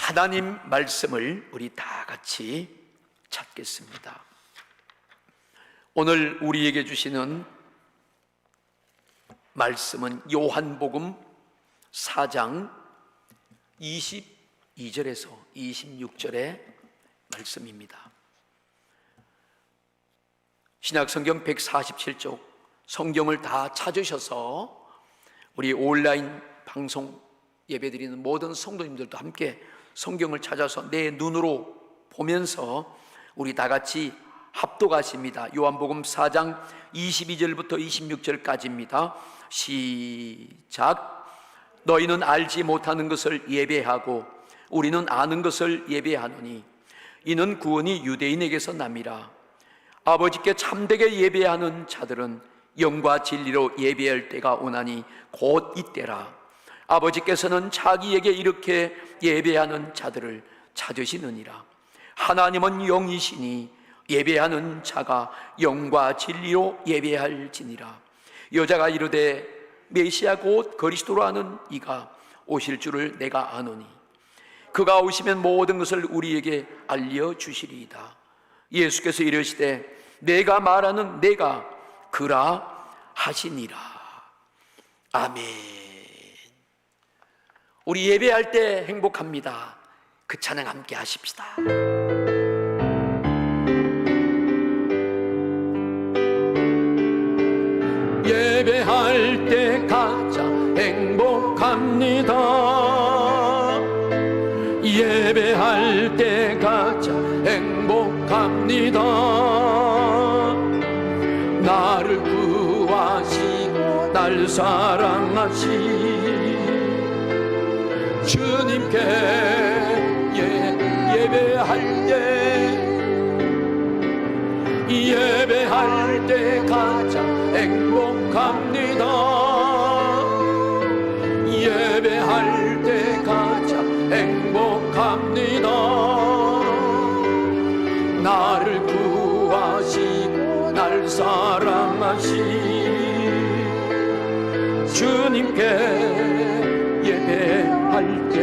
하나님 말씀을 우리 다 같이 찾겠습니다. 오늘 우리에게 주시는 말씀은 요한복음 4장 22절에서 26절의 말씀입니다. 신약성경 147쪽 성경을 다 찾으셔서 우리 온라인 방송 예배드리는 모든 성도님들도 함께 성경을 찾아서 내 눈으로 보면서 우리 다 같이 합독하십니다. 요한복음 4장 22절부터 26절까지입니다. 시작. 너희는 알지 못하는 것을 예배하고 우리는 아는 것을 예배하노니 이는 구원이 유대인에게서 남이라. 아버지께 참되게 예배하는 자들은 영과 진리로 예배할 때가 오나니 곧 이때라. 아버지께서는 자기에게 이렇게 예배하는 자들을 찾으시느니라. 하나님은 영이시니 예배하는 자가 영과 진리로 예배할지니라. 여자가 이르되 메시아 곧 그리스도로 하는 이가 오실 줄을 내가 아노니 그가 오시면 모든 것을 우리에게 알려주시리이다. 예수께서 이르시되 내가 말하는 내가 그라 하시니라. 아멘. 우리 예배할 때 행복합니다. 그 찬양 함께 하십시다. 예배할 때 가장 행복합니다. 예배할 때 가장 행복합니다. 나를 구하시고 날 사랑하시 주님께 예배할 때 가장 행복합니다. 예배할 때 가장 행복합니다. 나를 구하시고 날 사랑하시 주님께 예배할 때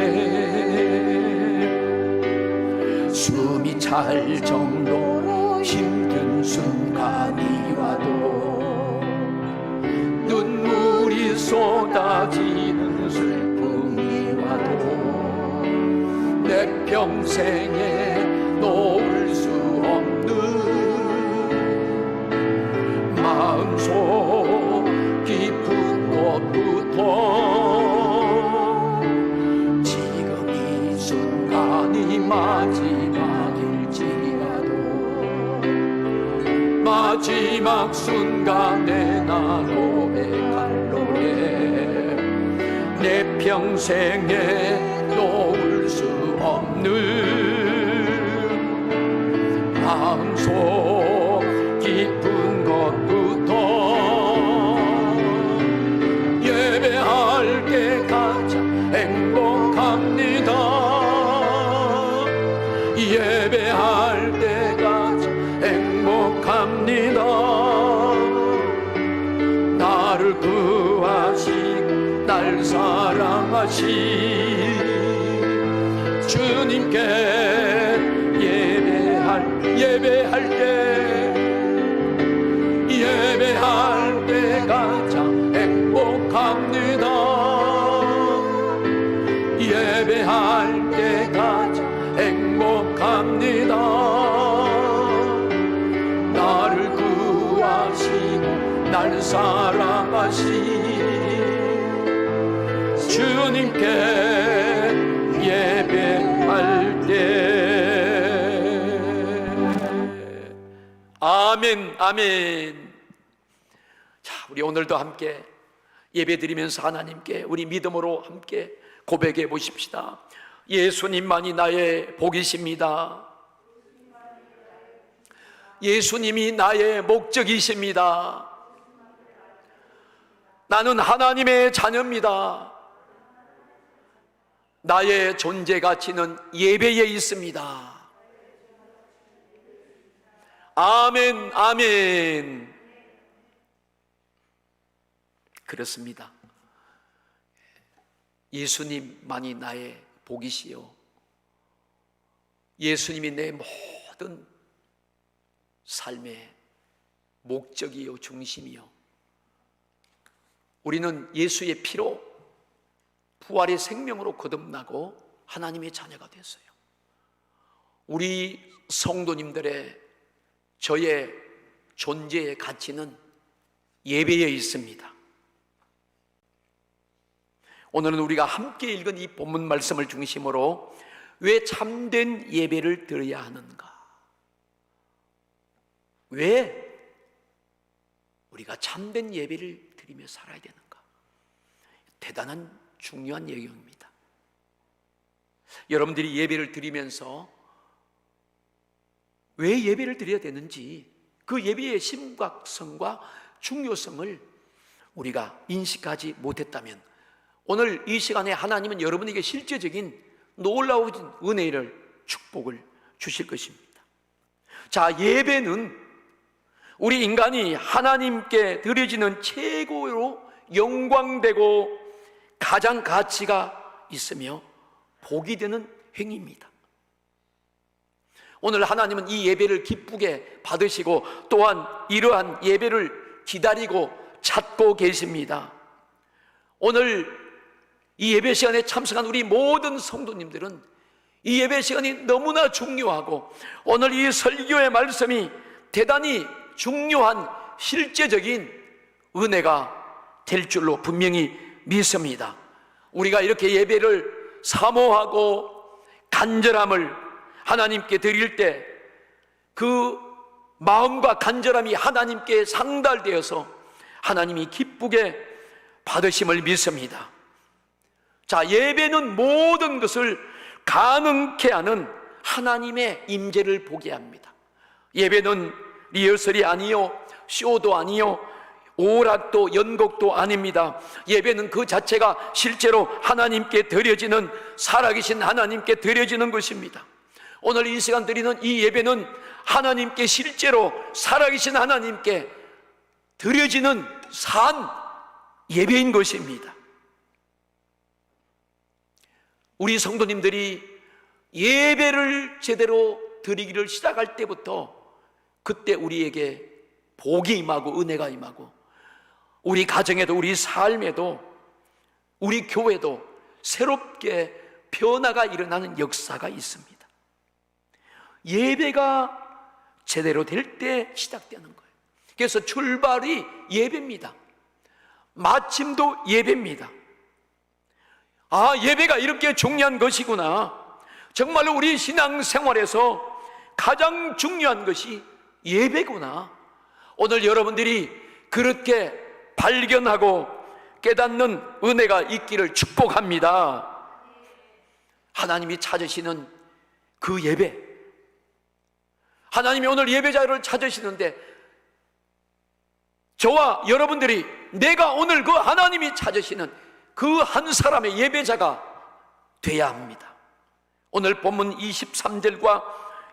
숨이 찰 정도로 힘든 순간이 와도 눈물이 쏟아지는 슬픔이 와도 내 평생에 놓을 수 없는 마음속 깊은 곳부터 지금 이 순간이 마지막일지라도 마지막 순간에 나 고백할 노래 내 평생에 놓을 수 없는 마음속 깊은 것부터 예배할 때 가장 행복합니다. 예배할 때 가장 행복합니다. 나를 구하시고 날 사랑하시 주님께 예배할 때 가장 행복합니다. 예배할 때 가장 행복합니다. 나를 구하시고 날 사랑하시 주님께 예배할 때 아멘. 아멘. 자, 우리 오늘도 함께 예배드리면서 하나님께 우리 믿음으로 함께 고백해 보십시다. 예수님만이 나의 복이십니다. 예수님이 나의 목적이십니다. 나는 하나님의 자녀입니다. 나의 존재 가치는 예배에 있습니다. 아멘. 아멘. 그렇습니다. 예수님만이 나의 복이시요 예수님이 내 모든 삶의 목적이요 중심이요, 우리는 예수의 피로 부활의 생명으로 거듭나고 하나님의 자녀가 됐어요. 우리 성도님들의 저의 존재의 가치는 예배에 있습니다. 오늘은 우리가 함께 읽은 이 본문 말씀을 중심으로 왜 참된 예배를 드려야 하는가, 왜 우리가 참된 예배를 드리며 살아야 되는가, 대단한 중요한 내용입니다. 여러분들이 예배를 드리면서 왜 예배를 드려야 되는지, 그 예배의 심각성과 중요성을 우리가 인식하지 못했다면 오늘 이 시간에 하나님은 여러분에게 실제적인 놀라운 은혜를, 축복을 주실 것입니다. 자, 예배는 우리 인간이 하나님께 드려지는 최고로 영광되고 가장 가치가 있으며 복이 되는 행위입니다. 오늘 하나님은 이 예배를 기쁘게 받으시고 또한 이러한 예배를 기다리고 찾고 계십니다. 오늘 이 예배 시간에 참석한 우리 모든 성도님들은 이 예배 시간이 너무나 중요하고 오늘 이 설교의 말씀이 대단히 중요한 실제적인 은혜가 될 줄로 분명히 믿습니다. 우리가 이렇게 예배를 사모하고 간절함을 하나님께 드릴 때 그 마음과 간절함이 하나님께 상달되어서 하나님이 기쁘게 받으심을 믿습니다. 자, 예배는 모든 것을 가능케 하는 하나님의 임재를 보게 합니다. 예배는 리허설이 아니요, 쇼도 아니요, 오락도 연극도 아닙니다. 예배는 그 자체가 실제로 하나님께 드려지는, 살아계신 하나님께 드려지는 것입니다. 오늘 이 시간 드리는 이 예배는 하나님께 실제로 살아계신 하나님께 드려지는 산 예배인 것입니다. 우리 성도님들이 예배를 제대로 드리기를 시작할 때부터 그때 우리에게 복이 임하고 은혜가 임하고 우리 가정에도 우리 삶에도 우리 교회도 새롭게 변화가 일어나는 역사가 있습니다. 예배가 제대로 될 때 시작되는 거예요. 그래서 출발이 예배입니다. 마침도 예배입니다. 아, 예배가 이렇게 중요한 것이구나. 정말로 우리 신앙생활에서 가장 중요한 것이 예배구나. 오늘 여러분들이 그렇게 발견하고 깨닫는 은혜가 있기를 축복합니다. 하나님이 찾으시는 그 예배, 하나님이 오늘 예배자를 찾으시는데 저와 여러분들이 내가 오늘 그 하나님이 찾으시는 그 한 사람의 예배자가 돼야 합니다. 오늘 본문 23절과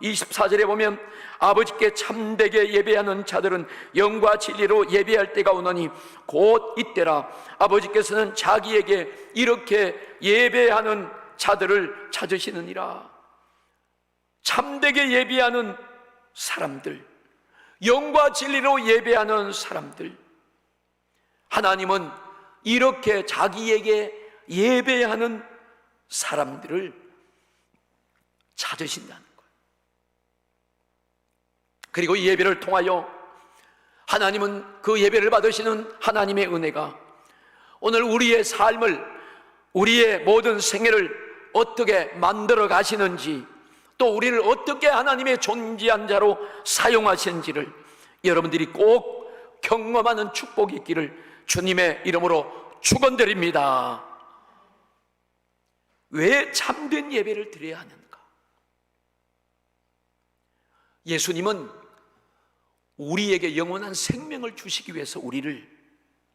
24절에 보면 아버지께 참되게 예배하는 자들은 영과 진리로 예배할 때가 오노니 곧 이때라. 아버지께서는 자기에게 이렇게 예배하는 자들을 찾으시느니라. 참되게 예배하는 사람들, 영과 진리로 예배하는 사람들, 하나님은 이렇게 자기에게 예배하는 사람들을 찾으신다는 거예요. 그리고 이 예배를 통하여 하나님은 그 예배를 받으시는 하나님의 은혜가 오늘 우리의 삶을, 우리의 모든 생애를 어떻게 만들어 가시는지, 또 우리를 어떻게 하나님의 존귀한 자로 사용하시는지를 여러분들이 꼭 경험하는 축복이 있기를 주님의 이름으로 축원드립니다. 왜 참된 예배를 드려야 하는가? 예수님은 우리에게 영원한 생명을 주시기 위해서 우리를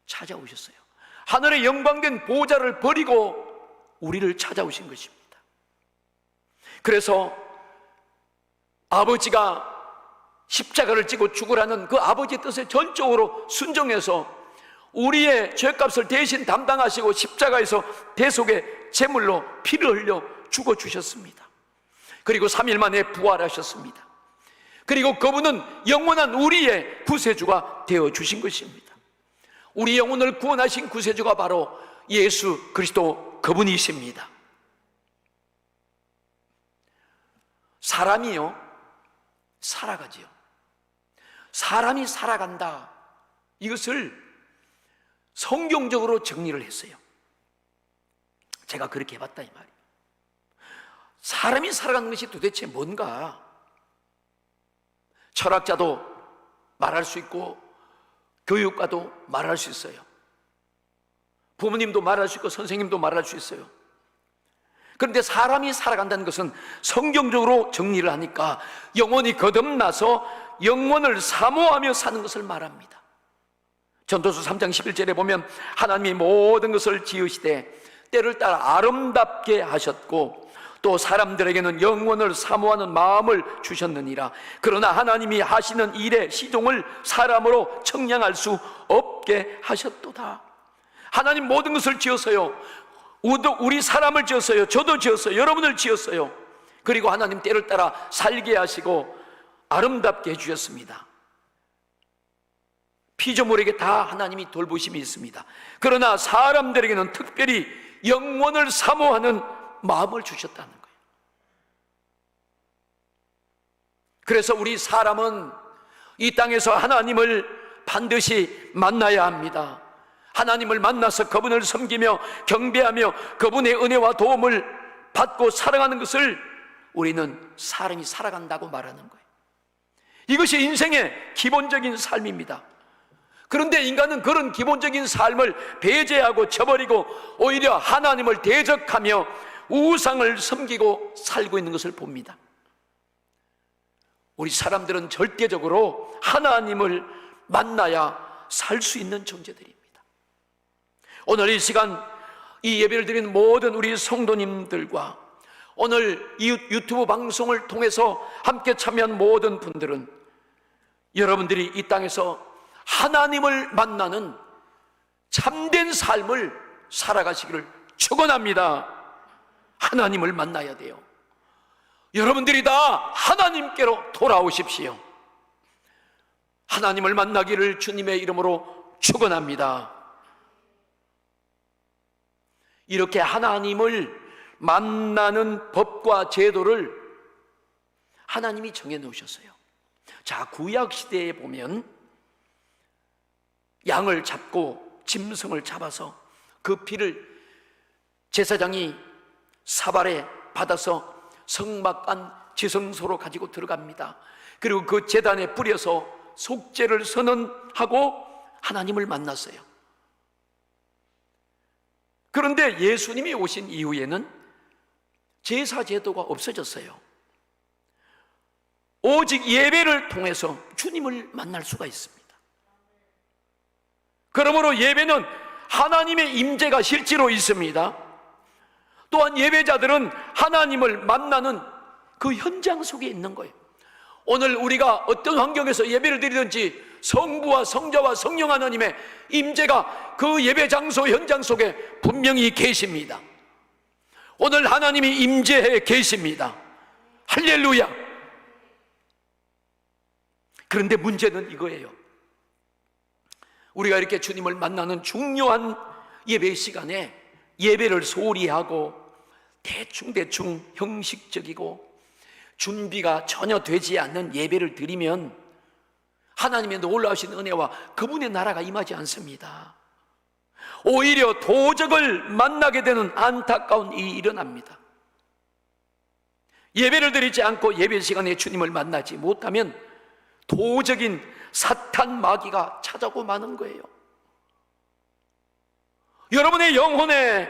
찾아오셨어요. 하늘의 영광된 보좌를 버리고 우리를 찾아오신 것입니다. 그래서 아버지가 십자가를 지고 죽으라는 그 아버지의 뜻에 전적으로 순종해서 우리의 죄값을 대신 담당하시고 십자가에서 대속의 제물로 피를 흘려 죽어주셨습니다. 그리고 3일 만에 부활하셨습니다. 그리고 그분은 영원한 우리의 구세주가 되어주신 것입니다. 우리 영혼을 구원하신 구세주가 바로 예수 그리스도 그분이십니다. 사람이요 살아가지요. 사람이 살아간다, 이것을 성경적으로 정리를 했어요. 제가 그렇게 해봤다 이 말이에요. 사람이 살아가는 것이 도대체 뭔가? 철학자도 말할 수 있고 교육가도 말할 수 있어요. 부모님도 말할 수 있고 선생님도 말할 수 있어요. 그런데 사람이 살아간다는 것은 성경적으로 정리를 하니까 영혼이 거듭나서 영혼을 사모하며 사는 것을 말합니다. 전도서 3장 11절에 보면 하나님이 모든 것을 지으시되 때를 따라 아름답게 하셨고 또 사람들에게는 영원을 사모하는 마음을 주셨느니라. 그러나 하나님이 하시는 일의 시종을 사람으로 청량할 수 없게 하셨도다. 하나님 모든 것을 지었어요. 우리 사람을 지었어요. 저도 지었어요. 여러분을 지었어요. 그리고 하나님 때를 따라 살게 하시고 아름답게 해주셨습니다. 피조물에게 다 하나님이 돌보심이 있습니다. 그러나 사람들에게는 특별히 영원을 사모하는 마음을 주셨다는 거예요. 그래서 우리 사람은 이 땅에서 하나님을 반드시 만나야 합니다. 하나님을 만나서 그분을 섬기며 경배하며 그분의 은혜와 도움을 받고 살아가는 것을 우리는 사람이 살아간다고 말하는 거예요. 이것이 인생의 기본적인 삶입니다. 그런데 인간은 그런 기본적인 삶을 배제하고 저버리고 오히려 하나님을 대적하며 우상을 섬기고 살고 있는 것을 봅니다. 우리 사람들은 절대적으로 하나님을 만나야 살 수 있는 존재들입니다. 오늘 이 시간 이 예배를 드리는 모든 우리 성도님들과 오늘 이 유튜브 방송을 통해서 함께 참여한 모든 분들은 여러분들이 이 땅에서 하나님을 만나는 참된 삶을 살아가시기를 축원합니다. 하나님을 만나야 돼요. 여러분들이 다 하나님께로 돌아오십시오. 하나님을 만나기를 주님의 이름으로 축원합니다. 이렇게 하나님을 만나는 법과 제도를 하나님이 정해 놓으셨어요. 자, 구약 시대에 보면 양을 잡고 짐승을 잡아서 그 피를 제사장이 사발에 받아서 성막 안 지성소로 가지고 들어갑니다. 그리고 그 제단에 뿌려서 속죄를 선언하고 하나님을 만났어요. 그런데 예수님이 오신 이후에는 제사 제도가 없어졌어요. 오직 예배를 통해서 주님을 만날 수가 있습니다. 그러므로 예배는 하나님의 임재가 실제로 있습니다. 또한 예배자들은 하나님을 만나는 그 현장 속에 있는 거예요. 오늘 우리가 어떤 환경에서 예배를 드리든지 성부와 성자와 성령 하나님의 임재가 그 예배 장소 현장 속에 분명히 계십니다. 오늘 하나님이 임재해 계십니다. 할렐루야. 그런데 문제는 이거예요. 우리가 이렇게 주님을 만나는 중요한 예배 시간에 예배를 소홀히 하고 대충 형식적이고 준비가 전혀 되지 않는 예배를 드리면 하나님의 놀라우신 은혜와 그분의 나라가 임하지 않습니다. 오히려 도적을 만나게 되는 안타까운 일이 일어납니다. 예배를 드리지 않고 예배 시간에 주님을 만나지 못하면 도적인 사탄 마귀가 찾아오고 마는 거예요. 여러분의 영혼에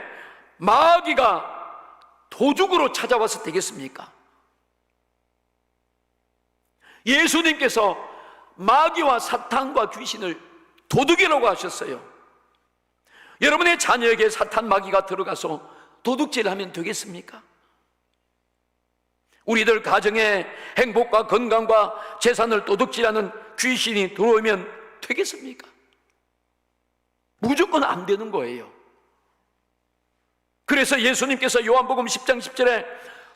마귀가 도둑으로 찾아와서 되겠습니까? 예수님께서 마귀와 사탄과 귀신을 도둑이라고 하셨어요. 여러분의 자녀에게 사탄 마귀가 들어가서 도둑질을 하면 되겠습니까? 우리들 가정에 행복과 건강과 재산을 도둑질하는 귀신이 들어오면 되겠습니까? 무조건 안 되는 거예요. 그래서 예수님께서 요한복음 10장 10절에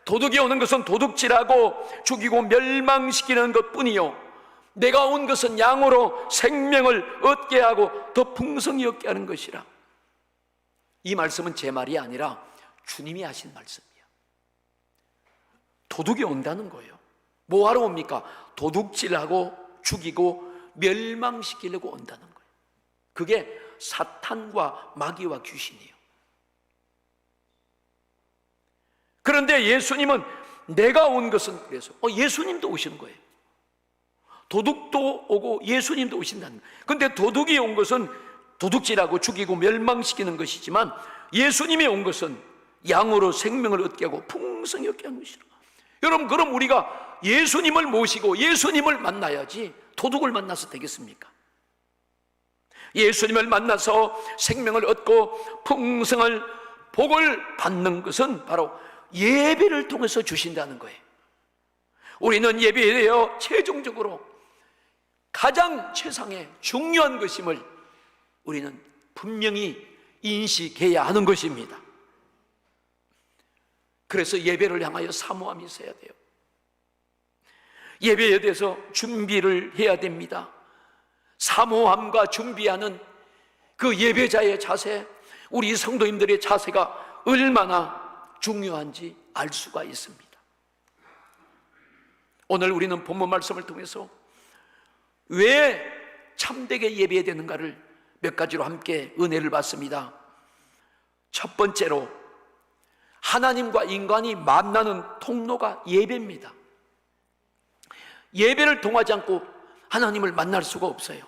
도둑이 오는 것은 도둑질하고 죽이고 멸망시키는 것뿐이요 내가 온 것은 양으로 생명을 얻게 하고 더 풍성히 얻게 하는 것이라. 이 말씀은 제 말이 아니라 주님이 하신 말씀이에요. 도둑이 온다는 거예요. 뭐하러 옵니까? 도둑질하고 죽이고 멸망시키려고 온다는 거예요. 그게 사탄과 마귀와 귀신이에요. 그런데 예수님은 내가 온 것은, 그래서 예수님도 오시는 거예요. 도둑도 오고 예수님도 오신다는 거예요. 그런데 도둑이 온 것은 도둑질하고 죽이고 멸망시키는 것이지만 예수님이 온 것은 양으로 생명을 얻게 하고 풍성히 얻게 하는 것이라. 여러분, 그럼 우리가 예수님을 모시고 예수님을 만나야지 도둑을 만나서 되겠습니까? 예수님을 만나서 생명을 얻고 풍성한 복을 받는 것은 바로 예배를 통해서 주신다는 거예요. 우리는 예배에 대해 최종적으로 가장 최상의 중요한 것임을 우리는 분명히 인식해야 하는 것입니다. 그래서 예배를 향하여 사모함이 있어야 돼요. 예배에 대해서 준비를 해야 됩니다. 사모함과 준비하는 그 예배자의 자세, 우리 성도님들의 자세가 얼마나 중요한지 알 수가 있습니다. 오늘 우리는 본문 말씀을 통해서 왜 참되게 예배해야 되는가를 몇 가지로 함께 은혜를 받습니다. 첫 번째로 하나님과 인간이 만나는 통로가 예배입니다. 예배를 통하지 않고 하나님을 만날 수가 없어요.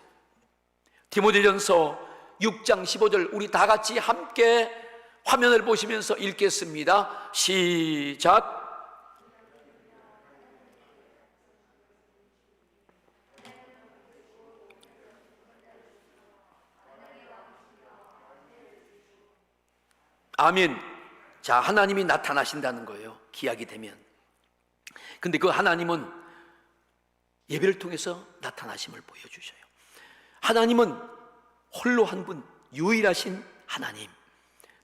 디모데전서 6장 15절 우리 다 같이 함께 화면을 보시면서 읽겠습니다. 시작. 아멘. 자, 하나님이 나타나신다는 거예요. 기약이 되면. 근데 그 하나님은 예배를 통해서 나타나심을 보여주셔요. 하나님은 홀로 한 분, 유일하신 하나님,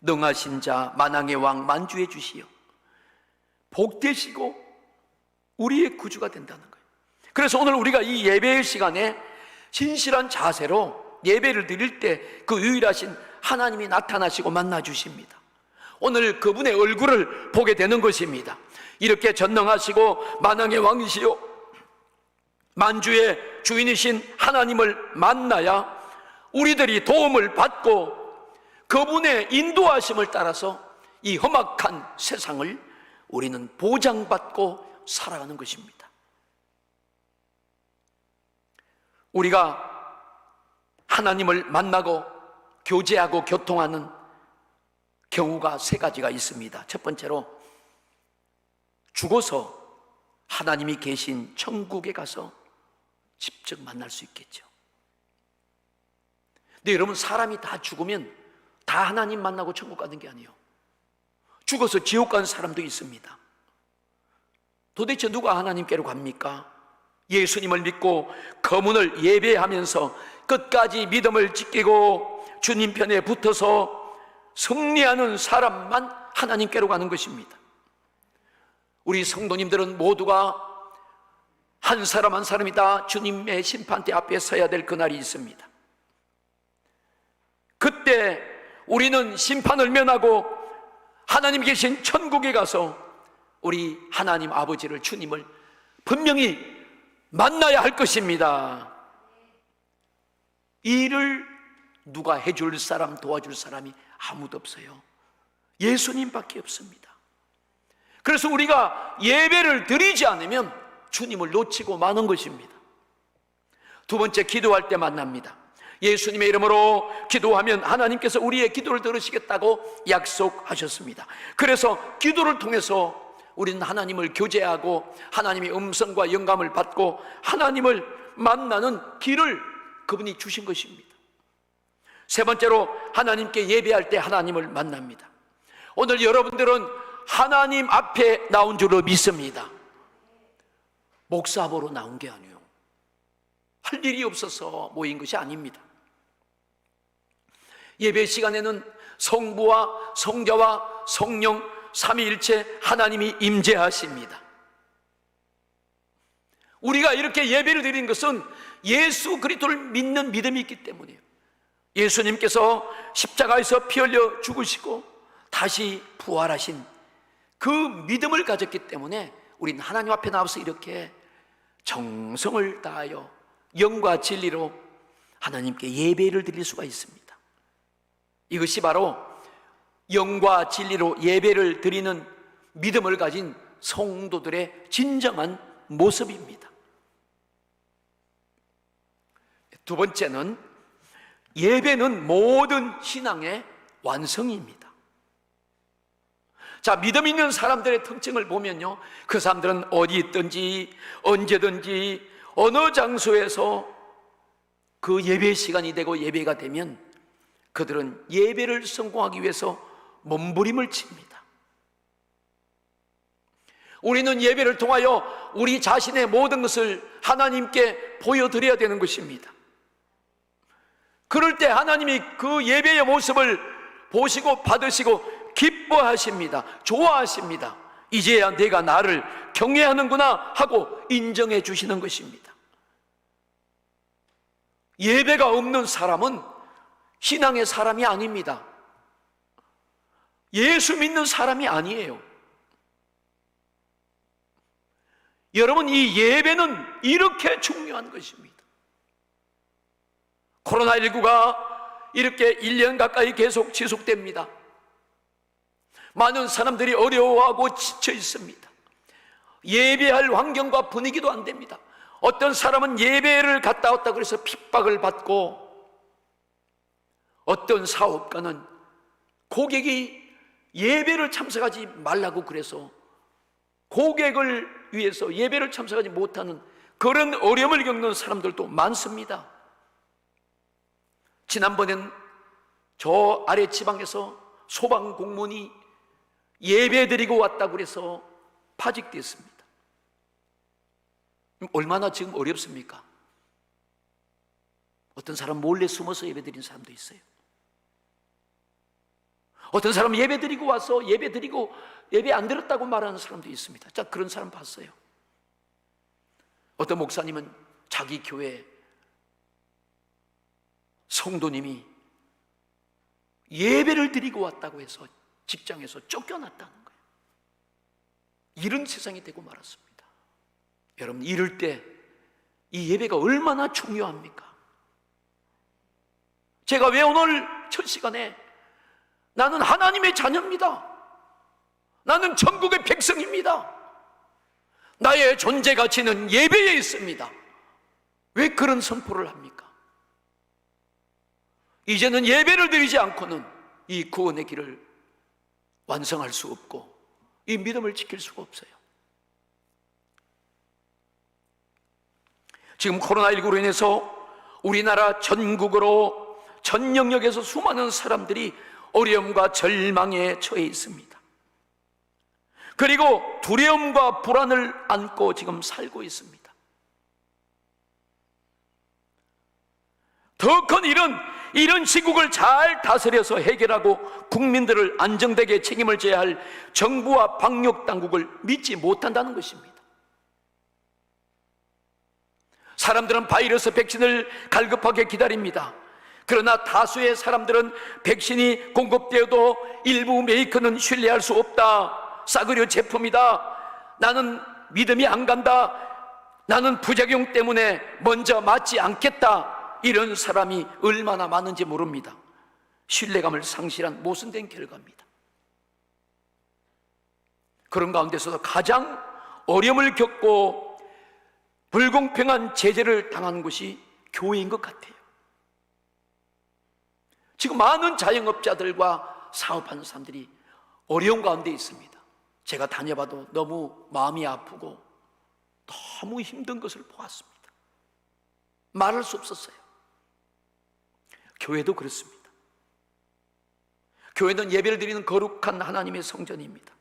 능하신 자, 만왕의 왕, 만주의 주시여, 복되시고 우리의 구주가 된다는 거예요. 그래서 오늘 우리가 이 예배의 시간에 진실한 자세로 예배를 드릴 때 그 유일하신 하나님이 나타나시고 만나 주십니다. 오늘 그분의 얼굴을 보게 되는 것입니다. 이렇게 전능하시고 만왕의 왕이시요 만주의 주인이신 하나님을 만나야 우리들이 도움을 받고 그분의 인도하심을 따라서 이 험악한 세상을 우리는 보장받고 살아가는 것입니다. 우리가 하나님을 만나고 교제하고 교통하는 경우가 세 가지가 있습니다. 첫 번째로 죽어서 하나님이 계신 천국에 가서 직접 만날 수 있겠죠. 근데 여러분, 사람이 다 죽으면 다 하나님 만나고 천국 가는 게 아니에요. 죽어서 지옥 가는 사람도 있습니다. 도대체 누가 하나님께로 갑니까? 예수님을 믿고 거문을 예배하면서 끝까지 믿음을 지키고 주님 편에 붙어서 승리하는 사람만 하나님께로 가는 것입니다. 우리 성도님들은 모두가 한 사람 한 사람이 다 주님의 심판대 앞에 서야 될 그날이 있습니다. 그때 우리는 심판을 면하고 하나님 계신 천국에 가서 우리 하나님 아버지를, 주님을 분명히 만나야 할 것입니다. 이 일을 누가 해줄 사람, 도와줄 사람이 아무도 없어요. 예수님밖에 없습니다. 그래서 우리가 예배를 드리지 않으면 주님을 놓치고 마는 것입니다. 두 번째, 기도할 때 만납니다. 예수님의 이름으로 기도하면 하나님께서 우리의 기도를 들으시겠다고 약속하셨습니다. 그래서 기도를 통해서 우리는 하나님을 교제하고 하나님의 음성과 영감을 받고 하나님을 만나는 길을 그분이 주신 것입니다. 세 번째로, 하나님께 예배할 때 하나님을 만납니다. 오늘 여러분들은 하나님 앞에 나온 줄로 믿습니다. 목사 보러 나온 게 아니에요. 할 일이 없어서 모인 것이 아닙니다. 예배 시간에는 성부와 성자와 성령 삼위일체 하나님이 임재하십니다. 우리가 이렇게 예배를 드리는 것은 예수 그리스도를 믿는 믿음이 있기 때문이에요. 예수님께서 십자가에서 피 흘려 죽으시고 다시 부활하신 그 믿음을 가졌기 때문에 우리는 하나님 앞에 나와서 이렇게 정성을 다하여 영과 진리로 하나님께 예배를 드릴 수가 있습니다. 이것이 바로 영과 진리로 예배를 드리는 믿음을 가진 성도들의 진정한 모습입니다. 두 번째는 예배는 모든 신앙의 완성입니다. 자, 믿음 있는 사람들의 특징을 보면요, 그 사람들은 어디 있든지 언제든지 어느 장소에서 그 예배 시간이 되고 예배가 되면 그들은 예배를 성공하기 위해서 몸부림을 칩니다. 우리는 예배를 통하여 우리 자신의 모든 것을 하나님께 보여드려야 되는 것입니다. 그럴 때 하나님이 그 예배의 모습을 보시고 받으시고 기뻐하십니다. 좋아하십니다. 이제야 내가 나를 경외하는구나 하고 인정해 주시는 것입니다. 예배가 없는 사람은 신앙의 사람이 아닙니다. 예수 믿는 사람이 아니에요. 여러분, 이 예배는 이렇게 중요한 것입니다. 코로나19가 이렇게 1년 가까이 계속 지속됩니다. 많은 사람들이 어려워하고 지쳐 있습니다. 예배할 환경과 분위기도 안 됩니다. 어떤 사람은 예배를 갔다 왔다 그래서 핍박을 받고, 어떤 사업가는 고객이 예배를 참석하지 말라고 그래서 고객을 위해서 예배를 참석하지 못하는 그런 어려움을 겪는 사람들도 많습니다. 지난번엔 저 아래 지방에서 소방 공무원이 예배 드리고 왔다고 그래서 파직됐습니다. 얼마나 지금 어렵습니까? 어떤 사람 몰래 숨어서 예배 드린 사람도 있어요. 어떤 사람 예배 드리고 와서 예배 안 드렸다고 말하는 사람도 있습니다. 자, 그런 사람 봤어요. 어떤 목사님은 자기 교회 성도님이 예배를 드리고 왔다고 해서 직장에서 쫓겨났다는 거예요. 이런 세상이 되고 말았습니다. 여러분, 이럴 때 이 예배가 얼마나 중요합니까? 제가 왜 오늘 첫 시간에 나는 하나님의 자녀입니다, 나는 천국의 백성입니다, 나의 존재 가치는 예배에 있습니다, 왜 그런 선포를 합니까? 이제는 예배를 드리지 않고는 이 구원의 길을 완성할 수 없고 이 믿음을 지킬 수가 없어요. 지금 코로나19로 인해서 우리나라 전국으로 전 영역에서 수많은 사람들이 어려움과 절망에 처해 있습니다. 그리고 두려움과 불안을 안고 지금 살고 있습니다. 더 큰 이런 시국을 잘 다스려서 해결하고 국민들을 안정되게 책임을 져야 할 정부와 방역당국을 믿지 못한다는 것입니다. 사람들은 바이러스 백신을 갈급하게 기다립니다. 그러나 다수의 사람들은 백신이 공급되어도 일부 메이커는 신뢰할 수 없다, 싸구려 제품이다, 나는 믿음이 안 간다, 나는 부작용 때문에 먼저 맞지 않겠다, 이런 사람이 얼마나 많은지 모릅니다. 신뢰감을 상실한 모순된 결과입니다. 그런 가운데서도 가장 어려움을 겪고 불공평한 제재를 당하는 것이 교회인 것 같아요. 지금 많은 자영업자들과 사업하는 사람들이 어려운 가운데 있습니다. 제가 다녀봐도 너무 마음이 아프고 너무 힘든 것을 보았습니다. 말할 수 없었어요. 교회도 그렇습니다. 교회는 예배를 드리는 거룩한 하나님의 성전입니다.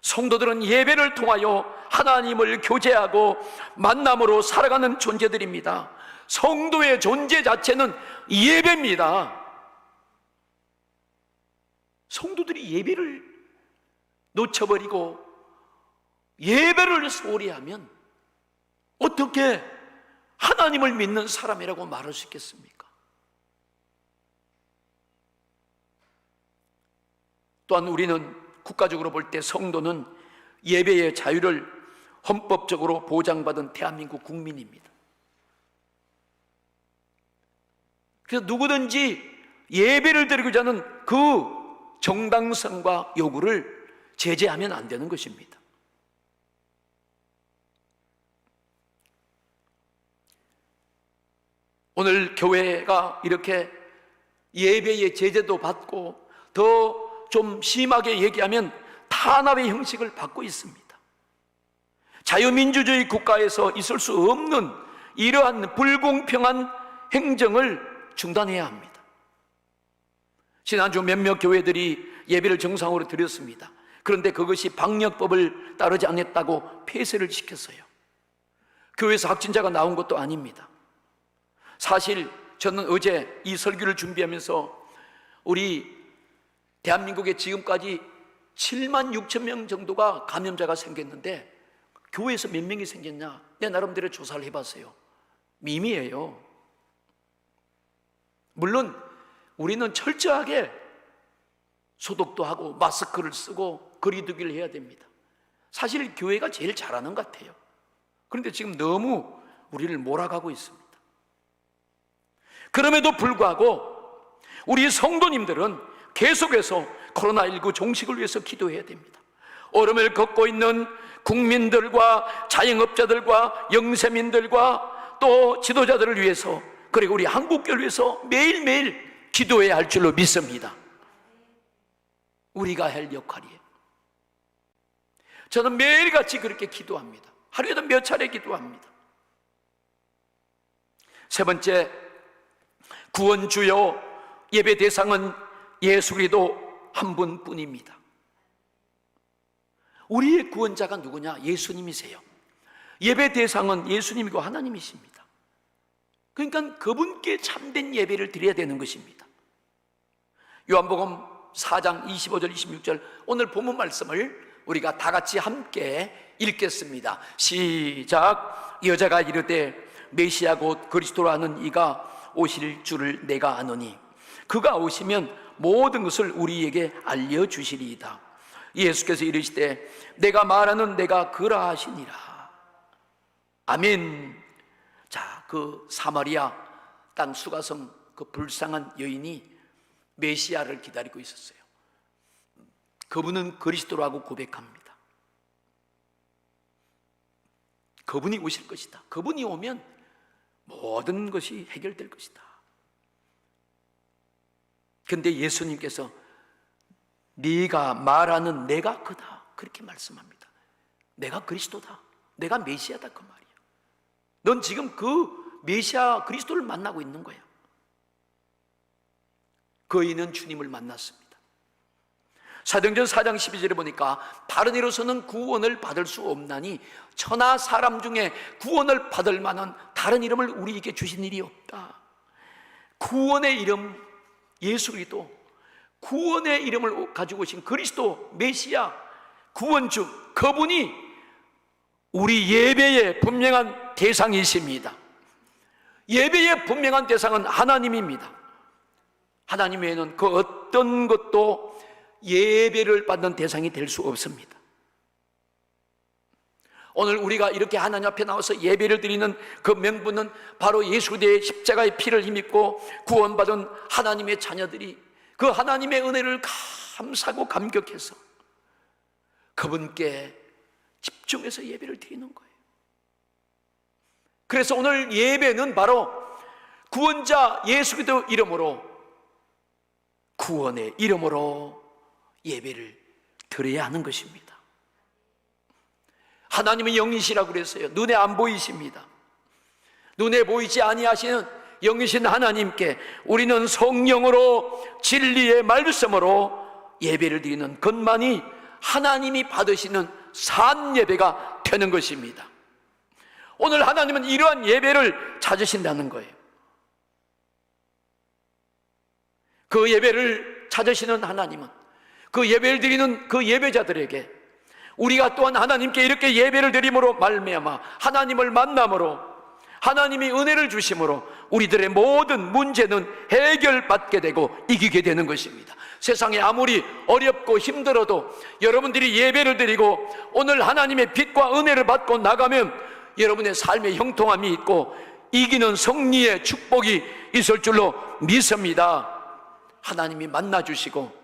성도들은 예배를 통하여 하나님을 교제하고 만남으로 살아가는 존재들입니다. 성도의 존재 자체는 예배입니다. 성도들이 예배를 놓쳐버리고 예배를 소홀히 하면 어떻게 하나님을 믿는 사람이라고 말할 수 있겠습니까? 또한 우리는 국가적으로 볼 때 성도는 예배의 자유를 헌법적으로 보장받은 대한민국 국민입니다. 그래서 누구든지 예배를 드리고자 하는 그 정당성과 요구를 제재하면 안 되는 것입니다. 오늘 교회가 이렇게 예배의 제재도 받고 더 좀 심하게 얘기하면 탄압의 형식을 받고 있습니다. 자유민주주의 국가에서 있을 수 없는 이러한 불공평한 행정을 중단해야 합니다. 지난주 몇몇 교회들이 예배를 정상으로 드렸습니다. 그런데 그것이 방역법을 따르지 않았다고 폐쇄를 시켰어요. 교회에서 확진자가 나온 것도 아닙니다. 사실 저는 어제 이 설교를 준비하면서 우리 대한민국에 지금까지 7만 6천 명 정도가 감염자가 생겼는데 교회에서 몇 명이 생겼냐? 내 나름대로 조사를 해봤어요. 미미예요. 물론 우리는 철저하게 소독도 하고 마스크를 쓰고 거리두기를 해야 됩니다. 사실 교회가 제일 잘하는 것 같아요. 그런데 지금 너무 우리를 몰아가고 있습니다. 그럼에도 불구하고 우리 성도님들은 계속해서 코로나19 종식을 위해서 기도해야 됩니다. 얼음을 걷고 있는 국민들과 자영업자들과 영세민들과 또 지도자들을 위해서, 그리고 우리 한국교회를 위해서 매일매일 기도해야 할 줄로 믿습니다. 우리가 할 역할이에요. 저는 매일같이 그렇게 기도합니다. 하루에도 몇 차례 기도합니다. 세 번째, 구원주요 예배 대상은 예수 그리스도 한 분뿐입니다. 우리의 구원자가 누구냐? 예수님이세요. 예배 대상은 예수님이고 하나님이십니다. 그러니까 그분께 참된 예배를 드려야 되는 것입니다. 요한복음 4장 25절 26절 오늘 본문 말씀을 우리가 다 같이 함께 읽겠습니다. 시작. 여자가 이르되 메시아 곧 그리스도라는 이가 오실 줄을 내가 아노니 그가 오시면 모든 것을 우리에게 알려주시리이다. 예수께서 이르시되 내가 말하는 내가 그라 하시니라. 아멘. 자, 그 사마리아 땅 수가성 그 불쌍한 여인이 메시아를 기다리고 있었어요. 그분은 그리스도라고 고백합니다. 그분이 오실 것이다. 그분이 오면 모든 것이 해결될 것이다. 근데 예수님께서 네가 말하는 내가 그다 그렇게 말씀합니다. 내가 그리스도다, 내가 메시아다 그 말이야. 넌 지금 그 메시아 그리스도를 만나고 있는 거야. 거인은 주님을 만났습니다. 사도행전 4장 12절에 보니까 다른 이로서는 구원을 받을 수 없나니 천하 사람 중에 구원을 받을 만한 다른 이름을 우리에게 주신 일이 없다. 구원의 이름 예수 그리스도, 구원의 이름을 가지고 오신 그리스도 메시아 구원주, 그분이 우리 예배의 분명한 대상이십니다. 예배의 분명한 대상은 하나님입니다. 하나님 외에는 그 어떤 것도 예배를 받는 대상이 될 수 없습니다. 오늘 우리가 이렇게 하나님 앞에 나와서 예배를 드리는 그 명분은 바로 예수 그리스도의 십자가의 피를 힘입고 구원받은 하나님의 자녀들이 그 하나님의 은혜를 감사하고 감격해서 그분께 집중해서 예배를 드리는 거예요. 그래서 오늘 예배는 바로 구원자 예수 그리스도 이름으로, 구원의 이름으로 예배를 드려야 하는 것입니다. 하나님은 영이시라고 그랬어요. 눈에 안 보이십니다. 눈에 보이지 아니하시는 영이신 하나님께 우리는 성령으로 진리의 말씀으로 예배를 드리는 것만이 하나님이 받으시는 산 예배가 되는 것입니다. 오늘 하나님은 이러한 예배를 찾으신다는 거예요. 그 예배를 찾으시는 하나님은 그 예배를 드리는 그 예배자들에게 우리가 또한 하나님께 이렇게 예배를 드림으로 말미암아 하나님을 만남으로 하나님이 은혜를 주심으로 우리들의 모든 문제는 해결받게 되고 이기게 되는 것입니다. 세상에 아무리 어렵고 힘들어도 여러분들이 예배를 드리고 오늘 하나님의 빛과 은혜를 받고 나가면 여러분의 삶에 형통함이 있고 이기는 승리의 축복이 있을 줄로 믿습니다. 하나님이 만나주시고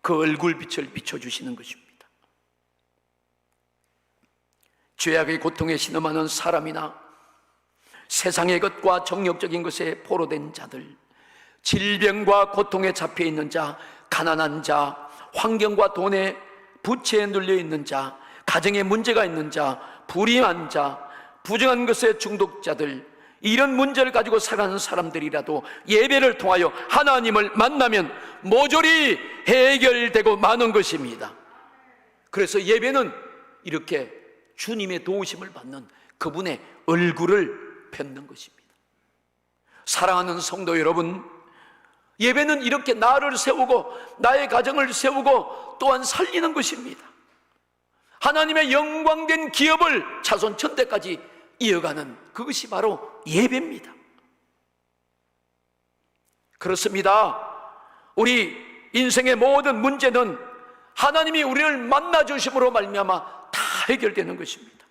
그 얼굴빛을 비춰주시는 것입니다. 죄악의 고통에 신음하는 사람이나 세상의 것과 정욕적인 것에 포로된 자들, 질병과 고통에 잡혀있는 자, 가난한 자, 환경과 돈에 부채에 눌려있는 자, 가정에 문제가 있는 자, 불의한 자, 부정한 것에 중독자들, 이런 문제를 가지고 살아가는 사람들이라도 예배를 통하여 하나님을 만나면 모조리 해결되고 마는 것입니다. 그래서 예배는 이렇게 주님의 도우심을 받는 그분의 얼굴을 뵙는 것입니다. 사랑하는 성도 여러분, 예배는 이렇게 나를 세우고 나의 가정을 세우고 또한 살리는 것입니다. 하나님의 영광된 기업을 자손 천대까지 이어가는 그것이 바로 예배입니다. 그렇습니다. 우리 인생의 모든 문제는 하나님이 우리를 만나주심으로 말미암아 다 해결되는 것입니다.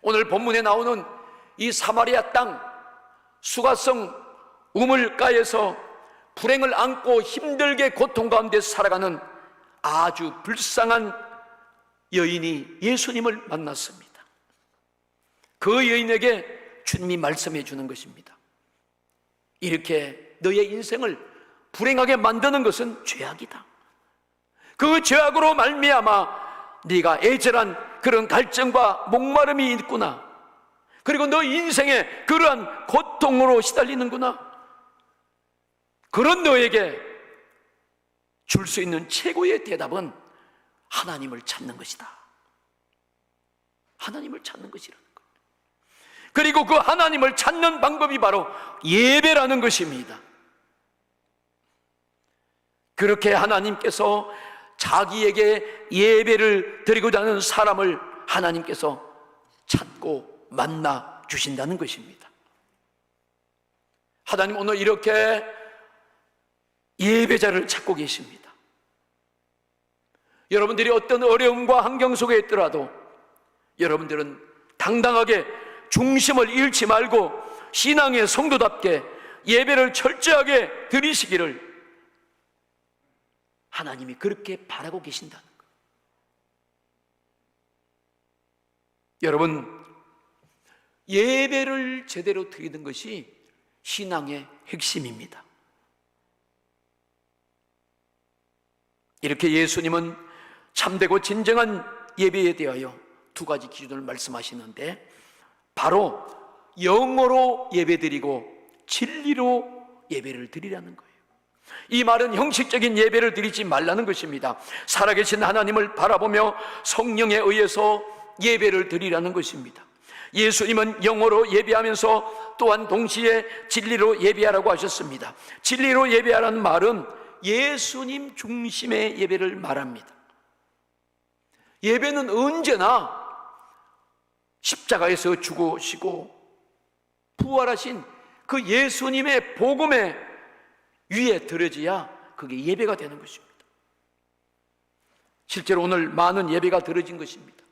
오늘 본문에 나오는 이 사마리아 땅 수가성 우물가에서 불행을 안고 힘들게 고통 가운데 살아가는 아주 불쌍한 여인이 예수님을 만났습니다. 그 여인에게 주님이 말씀해 주는 것입니다. 이렇게 너의 인생을 불행하게 만드는 것은 죄악이다. 그 죄악으로 말미암아 네가 애절한 그런 갈증과 목마름이 있구나. 그리고 너 인생에 그러한 고통으로 시달리는구나. 그런 너에게 줄 수 있는 최고의 대답은 하나님을 찾는 것이다. 하나님을 찾는 것이라는 거예요. 그리고 그 하나님을 찾는 방법이 바로 예배라는 것입니다. 그렇게 하나님께서 자기에게 예배를 드리고자 하는 사람을 하나님께서 찾고 만나 주신다는 것입니다. 하나님 오늘 이렇게 예배자를 찾고 계십니다. 여러분들이 어떤 어려움과 환경 속에 있더라도 여러분들은 당당하게 중심을 잃지 말고 신앙의 성도답게 예배를 철저하게 드리시기를 하나님이 그렇게 바라고 계신다는 거예요. 여러분, 예배를 제대로 드리는 것이 신앙의 핵심입니다. 이렇게 예수님은 참되고 진정한 예배에 대하여 두 가지 기준을 말씀하시는데 바로 영어로 예배드리고 진리로 예배를 드리라는 거예요. 이 말은 형식적인 예배를 드리지 말라는 것입니다. 살아계신 하나님을 바라보며 성령에 의해서 예배를 드리라는 것입니다. 예수님은 영어로 예배하면서 또한 동시에 진리로 예배하라고 하셨습니다. 진리로 예배하라는 말은 예수님 중심의 예배를 말합니다. 예배는 언제나 십자가에서 죽으시고 부활하신 그 예수님의 복음의 위에 드려져야 그게 예배가 되는 것입니다. 실제로 오늘 많은 예배가 드려진 것입니다.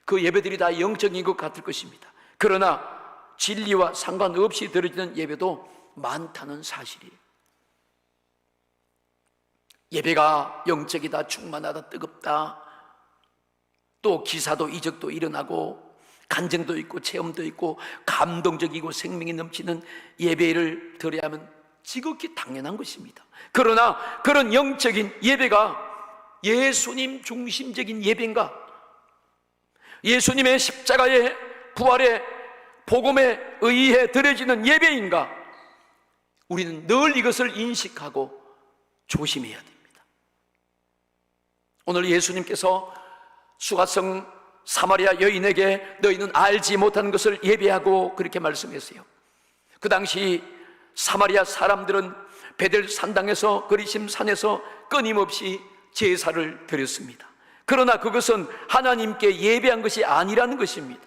그 예배들이 다 영적인 것 같을 것입니다. 그러나 진리와 상관없이 드려지는 예배도 많다는 사실이에요. 예배가 영적이다, 충만하다, 뜨겁다, 또 기사도 이적도 일어나고 간증도 있고 체험도 있고 감동적이고 생명이 넘치는 예배를 드려야 하면 지극히 당연한 것입니다. 그러나 그런 영적인 예배가 예수님 중심적인 예배인가? 예수님의 십자가의 부활의 복음에 의해 드려지는 예배인가? 우리는 늘 이것을 인식하고 조심해야 됩니다. 오늘 예수님께서 수가성 사마리아 여인에게 너희는 알지 못하는 것을 예배하고 그렇게 말씀했어요. 그 당시 사마리아 사람들은 베델 산당에서 그리심 산에서 끊임없이 제사를 드렸습니다. 그러나 그것은 하나님께 예배한 것이 아니라는 것입니다.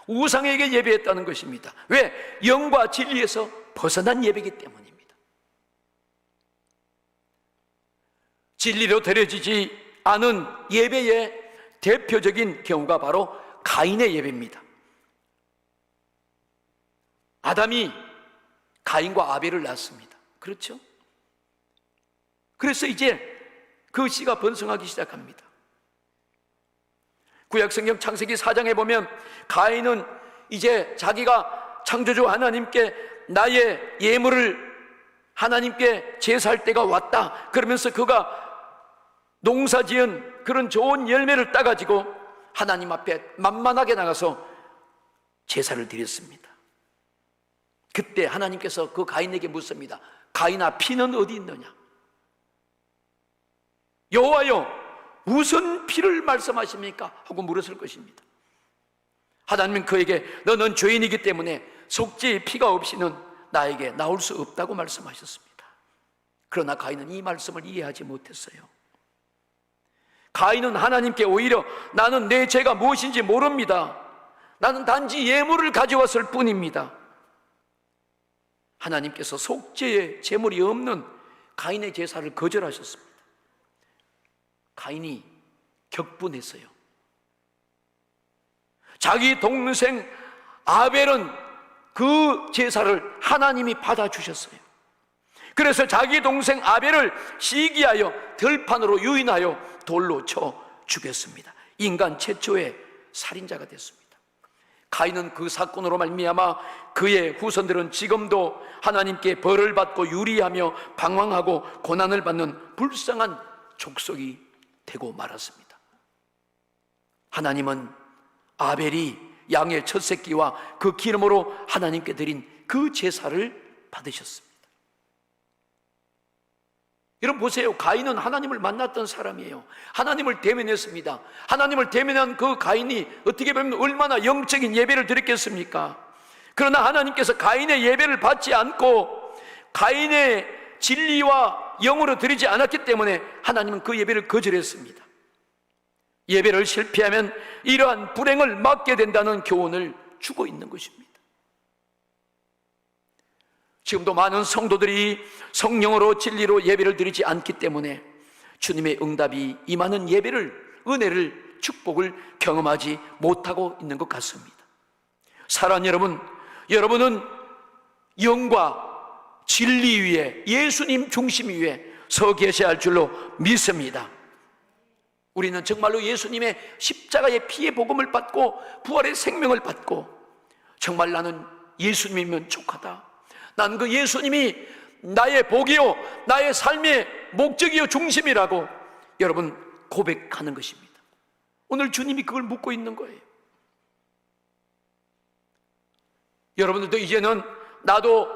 우상에게 예배했다는 것입니다. 왜? 영과 진리에서 벗어난 예배이기 때문입니다. 진리로 드려지지 않은 예배의 대표적인 경우가 바로 가인의 예배입니다. 아담이 가인과 아벨을 낳았습니다. 그렇죠? 그래서 이제 그 씨가 번성하기 시작합니다. 구약성경 창세기 4장에 보면 가인은 이제 자기가 창조주 하나님께 나의 예물을 하나님께 제사할 때가 왔다 그러면서 그가 농사지은 그런 좋은 열매를 따가지고 하나님 앞에 만만하게 나가서 제사를 드렸습니다. 그때 하나님께서 그 가인에게 묻습니다. 가인아, 피는 어디 있느냐? 여호와여, 무슨 피를 말씀하십니까? 하고 물었을 것입니다. 하나님은 그에게 너는 죄인이기 때문에 속죄의 피가 없이는 나에게 나올 수 없다고 말씀하셨습니다. 그러나 가인은 이 말씀을 이해하지 못했어요. 가인은 하나님께 오히려 나는 내 죄가 무엇인지 모릅니다. 나는 단지 예물을 가져왔을 뿐입니다. 하나님께서 속죄의 제물이 없는 가인의 제사를 거절하셨습니다. 가인이 격분했어요. 자기 동생 아벨은 그 제사를 하나님이 받아주셨어요. 그래서 자기 동생 아벨을 시기하여 들판으로 유인하여 돌로 쳐 죽였습니다. 인간 최초의 살인자가 됐습니다. 가인은 그 사건으로 말미암아 그의 후손들은 지금도 하나님께 벌을 받고 유리하며 방황하고 고난을 받는 불쌍한 족속이 되고 말았습니다. 하나님은 아벨이 양의 첫 새끼와 그 기름으로 하나님께 드린 그 제사를 받으셨습니다. 여러분 보세요. 가인은 하나님을 만났던 사람이에요. 하나님을 대면했습니다. 하나님을 대면한 그 가인이 어떻게 보면 얼마나 영적인 예배를 드렸겠습니까? 그러나 하나님께서 가인의 예배를 받지 않고 가인의 진리와 영으로 드리지 않았기 때문에 하나님은 그 예배를 거절했습니다. 예배를 실패하면 이러한 불행을 맞게 된다는 교훈을 주고 있는 것입니다. 지금도 많은 성도들이 성령으로 진리로 예배를 드리지 않기 때문에 주님의 응답이 임하는 예배를, 은혜를, 축복을 경험하지 못하고 있는 것 같습니다. 사랑하는 여러분, 여러분은 영과 진리 위에, 예수님 중심 위에 서 계셔야 할 줄로 믿습니다. 우리는 정말로 예수님의 십자가의 피의 복음을 받고 부활의 생명을 받고 정말 나는 예수님이면 족하다, 나는 그 예수님이 나의 복이요 나의 삶의 목적이요 중심이라고 여러분 고백하는 것입니다. 오늘 주님이 그걸 묻고 있는 거예요. 여러분들도 이제는 나도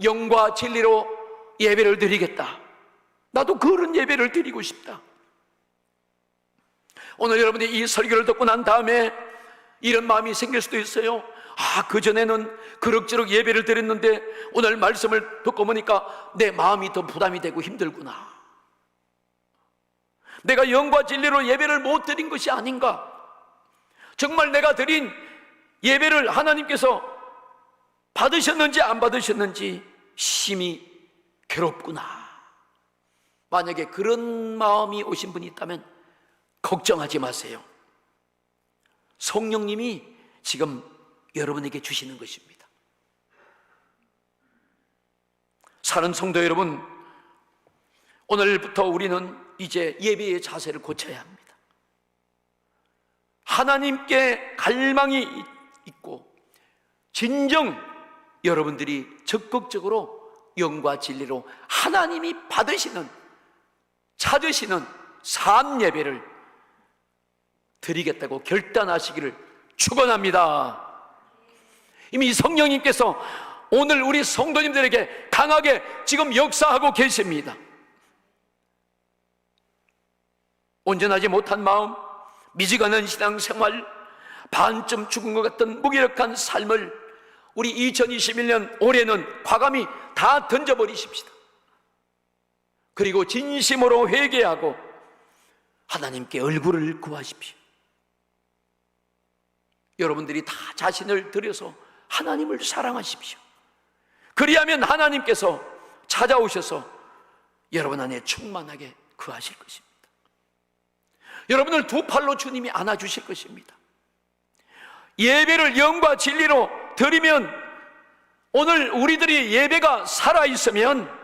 영과 진리로 예배를 드리겠다, 나도 그런 예배를 드리고 싶다. 오늘 여러분이 이 설교를 듣고 난 다음에 이런 마음이 생길 수도 있어요. 그전에는 그럭저럭 예배를 드렸는데 오늘 말씀을 듣고 보니까 내 마음이 더 부담이 되고 힘들구나. 내가 영과 진리로 예배를 못 드린 것이 아닌가. 정말 내가 드린 예배를 하나님께서 받으셨는지 안 받으셨는지 심히 괴롭구나. 만약에 그런 마음이 오신 분이 있다면 걱정하지 마세요. 성령님이 지금 여러분에게 주시는 것입니다. 사는 성도 여러분, 오늘부터 우리는 이제 예배의 자세를 고쳐야 합니다. 하나님께 갈망이 있고 진정 여러분들이 적극적으로 영과 진리로 하나님이 받으시는, 찾으시는 산 예배를 드리겠다고 결단하시기를 축원합니다. 이미 성령님께서 오늘 우리 성도님들에게 강하게 지금 역사하고 계십니다. 온전하지 못한 마음, 미지근한 신앙생활, 반쯤 죽은 것 같은 무기력한 삶을 우리 2021년 올해는 과감히 다 던져버리십시다. 그리고 진심으로 회개하고 하나님께 얼굴을 구하십시오. 여러분들이 다 자신을 들여서 하나님을 사랑하십시오. 그리하면 하나님께서 찾아오셔서 여러분 안에 충만하게 거하실 것입니다. 여러분을 두 팔로 주님이 안아주실 것입니다. 예배를 영과 진리로 드리면, 오늘 우리들이 예배가 살아있으면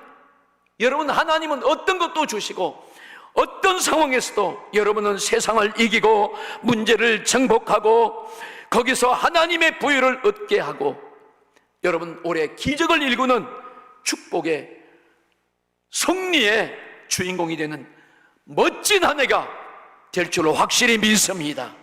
여러분, 하나님은 어떤 것도 주시고 어떤 상황에서도 여러분은 세상을 이기고 문제를 정복하고 거기서 하나님의 부유를 얻게 하고 여러분 올해 기적을 일구는 축복의 승리의 주인공이 되는 멋진 한 해가 될 줄로 확실히 믿습니다.